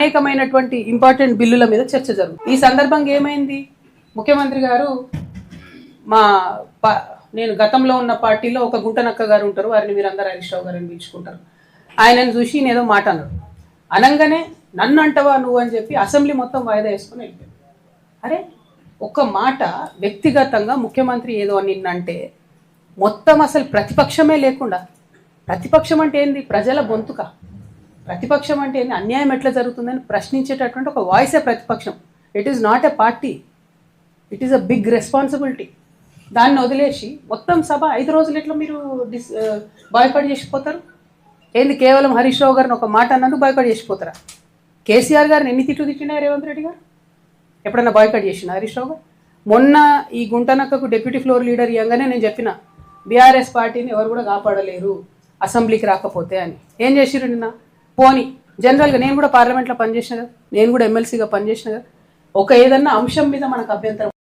అనేకమైనటువంటి ఇంపార్టెంట్ బిల్లుల మీద చర్చ జరుగుతుంది. ఈ సందర్భంగా ఏమైంది, ముఖ్యమంత్రి గారు నేను గతంలో ఉన్న పార్టీలో ఒక గుంటనక్క గారు ఉంటారు, వారిని మీరందరూ హరీష్ రావు గారిని పిలుచుకుంటారు. ఆయనను చూసి నేనేదో మాట అన్నాడు, అనగానే నన్ను అంటవా నువ్వు అని చెప్పి అసెంబ్లీ మొత్తం వాయిదా వేసుకుని వెళ్ళిపోయాడు. అరే ఒక మాట వ్యక్తిగతంగా ముఖ్యమంత్రి ఏదో నిన్నంటే మొత్తం అసలు ప్రతిపక్షమే లేకుండా, ప్రతిపక్షం అంటే ఏంది, ప్రజల గొంతుక, ప్రతిపక్షం అంటే ఏంది, అన్యాయం ఎట్లా జరుగుతుందని ప్రశ్నించేటటువంటి ఒక వాయిసే ప్రతిపక్షం. It is not a party, it is a big responsibility. దాన్ని వదిలేసి మొత్తం సభ 5 రోజులు ఎట్లా మీరు బాయ్కాట్ చేసిపోతారు? ఏంది కేవలం హరీష్ రావు గారిని ఒక మాట అన్నందుకు బాయ్కాట్ చేసిపోతారా? కేసీఆర్ గారిని ఎన్ని తిట్లు తిట్టినా రేవంత్ రెడ్డి గారు ఎప్పుడన్నా బాయ్కాట్ చేసిన హరీష్ రావు గారు? మొన్న ఈ గుంటనక్కకు డిప్యూటీ ఫ్లోర్ లీడర్ ఇవ్వగానే నేను చెప్పిన బీఆర్ఎస్ పార్టీని ఎవరు కూడా కాపాడలేరు అసెంబ్లీకి రాకపోతే అని. ఏం చేసిరు నిన్న? పోనీ జనరల్గా నేను కూడా పార్లమెంట్లో పనిచేసిన కదా, నేను కూడా ఎమ్మెల్సీగా పనిచేసిన కదా, ఒక ఏదన్నా అంశం మీద మనకు అభ్యంతరం